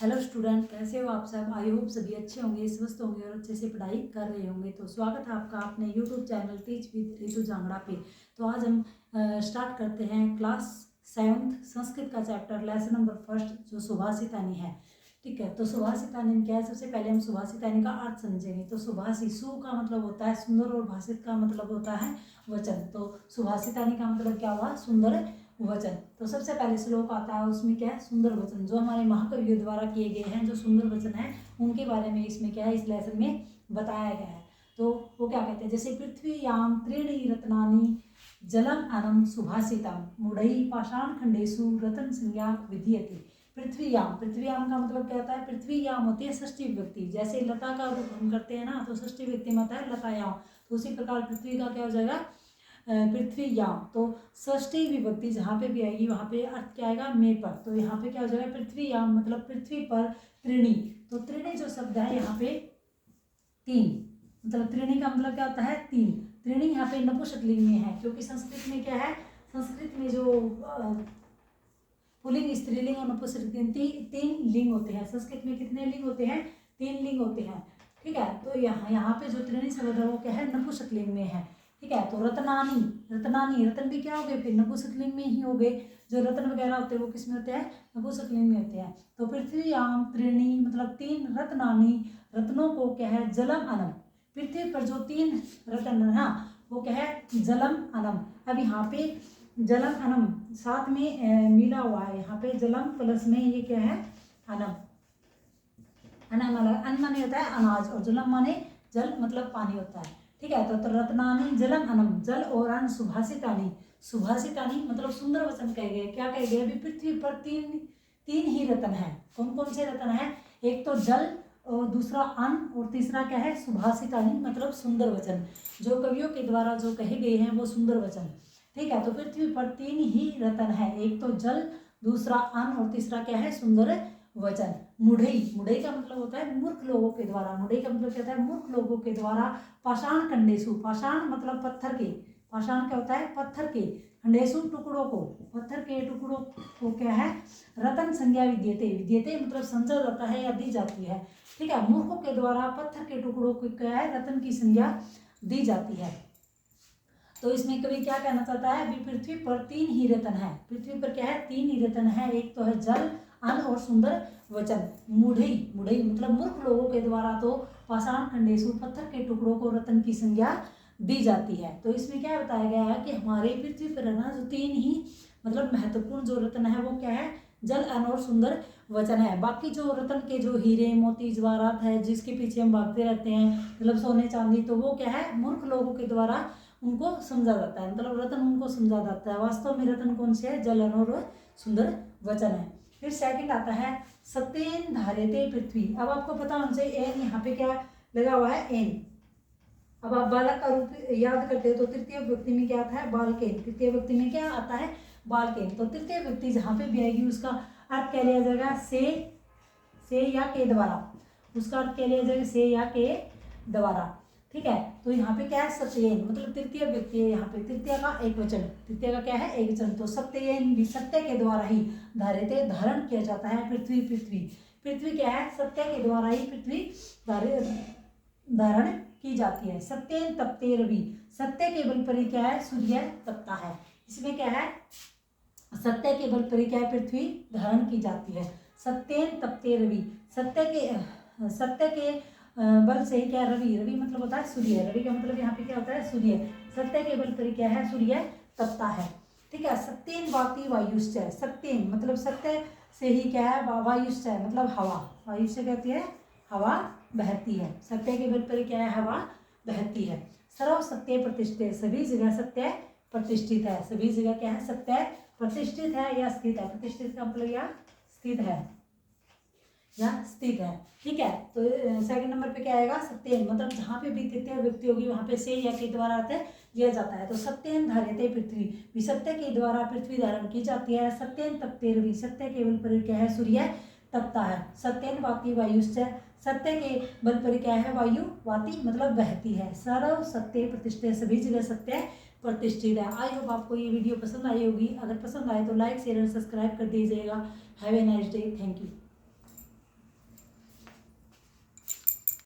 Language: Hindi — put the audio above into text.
हेलो स्टूडेंट, कैसे हो आप सब। आई होप सभी अच्छे होंगे, स्वस्थ होंगे और अच्छे से पढ़ाई कर रहे होंगे। तो स्वागत है आपका अपने YouTube channel teach with Ritu Jangra पे। तो आज हम स्टार्ट करते हैं क्लास 7th संस्कृत का चैप्टर लेसन नंबर 1 जो सुभाषितानी है। ठीक है, तो सुभाषितानी क्या है, सबसे पहले हम सुभाषितानी का अर्थ समझेंगे। तो सुभाषी सु का मतलब होता है सुंदर और भाषित का मतलब होता है वचन। तो सुभाषितानी का मतलब क्या हुआ, सुंदर वचन। तो सबसे पहले श्लोक आता है, उसमें क्या है, सुंदर वचन। जो हमारे महाकवियों द्वारा किए गए हैं जो सुंदर वचन है उनके बारे में इसमें क्या है, इस लेसन में बताया गया है। तो वो क्या कहते हैं, जैसे पृथ्वीयाम त्रीणि रत्नानि जलम अनम सुभाषितम मुढ़ई पाषाण खंडेशु रतन संज्ञा विधीयते। पृथ्वीयाम, पृथ्वीयाम का मतलब क्या होता है, पृथ्वीयाम होती है षष्ठी विभक्ति। जैसे लता का रूप हम करते हैं ना, तो षष्ठी विभक्ति में होता है लतायाम। तो उसी प्रकार पृथ्वी का क्या हो जाएगा, पृथ्वीयाम। तो षष्ठी विभक्ति जहाँ पे भी आएगी वहाँ पे अर्थ क्या आएगा, में पर। तो यहाँ पे क्या हो जाएगा, पृथ्वीयाम मतलब पृथ्वी पर त्रिणी। तो त्रिणी जो शब्द है यहाँ पे तीन, मतलब त्रिणी का मतलब क्या होता है, तीन। त्रिणी यहाँ पे नपुंसकलिंग में है, क्योंकि संस्कृत में क्या है, संस्कृत में जो पुल्लिंग स्त्रीलिंग और नपुंसकलिंग तीन लिंग होते हैं। संस्कृत में कितने लिंग होते हैं, तीन लिंग होते हैं। ठीक है, तो यहाँ पे जो त्रिणी शब्द है वो क्या है, नपुंसकलिंग में है। ठीक है, तो रत्नानी, रत्नानी, रतन भी क्या हो गए, फिर नपुंसकलिंग में ही हो गए। जो रत्न वगैरह होते हैं वो किस में होते हैं, नपुंसकलिंग में होते हैं। तो पृथ्वीयाम त्रीणी मतलब तीन, रत्नानी रत्नों को क्या है, जलम अनम। पृथ्वी पर जो तीन रत्न है ना वो क्या है, जलम अनम। अब यहाँ पे जलम अनम साथ में मिला हुआ है, यहाँ पे जलम प्लस में ये क्या है, अनम। अनम अलग, अन्न माने होता है अनाज और जलम माने जल मतलब पानी होता है। ठीक है, तो रत्नानी जलम अनम, जल और अन्न सुभाषितानी। सुभाषितानी मतलब सुंदर वचन कहे गए। क्या कहे गए, अभी पृथ्वी पर तीन ही रत्न है। कौन कौन से रत्न है, एक तो जल और दूसरा अन्न और तीसरा क्या है, सुभाषितानी मतलब सुंदर वचन। जो कवियों के द्वारा जो कहे गए हैं वो सुंदर वचन। ठीक है, तो पृथ्वी पर तीन ही रत्न है, एक तो जल, दूसरा अन्न और तीसरा क्या है, सुंदर वचन। मुढ़ई, मुढ़ई का मतलब होता है मूर्ख लोगों के द्वारा। मुढ़ई का मतलब क्या होता है, मूर्ख लोगों के द्वारा। पाषाण खंडेशु, पाषाण मतलब पत्थर के, पाषाण क्या होता है, पत्थर के, खंडेशु टुकड़ों को, पत्थर के टुकड़ों को क्या है, रतन संज्ञा विद्यते। विद्यते मतलब समझा जाता है या दी जाती है। ठीक है, मूर्खों के द्वारा पत्थर के टुकड़ों को क्या है, रतन की संज्ञा दी जाती है। तो इसमें कवि क्या कहना चाहता है, अभी पृथ्वी पर तीन ही रत्न है। पृथ्वी पर क्या है, तीन ही रत्न है, एक तो है जल, अन्न और सुंदर वचन। मुढ़ई, मुढ़ई मतलब मूर्ख लोगों के द्वारा तो पाषाण खंडेशु पत्थर के टुकड़ों को रत्न की संज्ञा दी जाती है। तो इसमें क्या बताया गया है कि हमारे पृथ्वी पर ना जो तीन ही मतलब महत्वपूर्ण जो रत्न है वो क्या है, जल, अन्न और सुंदर वचन है। बाकी जो रत्न के जो हीरे मोती जवाहरात है जिसके पीछे हम भागते रहते हैं, मतलब सोने चांदी, तो वो क्या है, मूर्ख लोगों के द्वारा उनको समझा जाता है, मतलब रत्न उनको समझा जाता है। वास्तव में रत्न कौन से है, जल, अन्न और सुंदर वचन है। फिर सेकंड आता है सत्येन धार्यते पृथ्वी। अब आपको पता होना चाहिए एन यहाँ पे क्या लगा हुआ है, एन। अब आप बालक का रूप याद करते हो तो तृतीय व्यक्ति में क्या आता है, बालकेन। तृतीय व्यक्ति में क्या आता है, बालकेन। तो तृतीय व्यक्ति जहाँ पे भी आएगी उसका अर्थ क्या लिया जाएगा, से या के द्वारा। उसका अर्थ क्या लिया जाएगा, से या के द्वारा। ठीक है, तो यहाँ पे क्या है, सत्येन मतलब तृतीय व्यक्ति है, यहाँ पे तृतीय का एक वचन, तृतीय का क्या है, एक वचन। तो सत्येन भी सत्य के द्वारा ही धार्यते धारण किया जाता है पृथ्वी। पृथ्वी, पृथ्वी क्या है, सत्य के द्वारा ही पृथ्वी धारण की जाती है। सत्येन तपते रवि, सत्य के बल पर क्या है, सूर्य तपता है। इसमें क्या है, सत्य के बल पर क्या है, पृथ्वी धारण की जाती है। सत्येन तपते रवि, सत्य के बल से क्या, रवि, रवि मतलब होता है सूर्य। रवि का मतलब यहाँ पे क्या होता है, सूर्य। सत्य के बल पर क्या है, सूर्य तपता है। ठीक है, सत्येन वाति वायुश्च, सत्येन मतलब सत्य से ही क्या है, वायुश्च मतलब हवा। वायुश्च कहती है हवा बहती है। सत्य के बल पर क्या है, हवा बहती है। सर्व सत्य प्रतिष्ठित, सभी जगह सत्य प्रतिष्ठित है। सभी जगह क्या है, सत्य प्रतिष्ठित है या स्थित है। प्रतिष्ठित का मतलब या स्थित है या स्थित है। ठीक है, तो सेकंड नंबर पे क्या आएगा, सत्येन मतलब जहाँ पे भी तृतीय व्यक्ति होगी वहाँ पे से या के द्वारा अर्थ लिया जाता है। तो सत्येन धार्यते पृथ्वी, भी सत्य के द्वारा पृथ्वी धारण की जाती है। सत्येन तपते रवि, सत्य के बल पर क्या है, सूर्य तपता है। सत्येन वाति वायुश्च, सत्य के बल पर क्या है, वायु वाति मतलब बहती है। सर्व सत्य प्रतिष्ठित, सभी जगह सत्य प्रतिष्ठित है। आई होप आपको ये वीडियो पसंद आई होगी। अगर पसंद आए तो लाइक शेयर और सब्सक्राइब कर दीजिएगा। Have a nice day, thank you.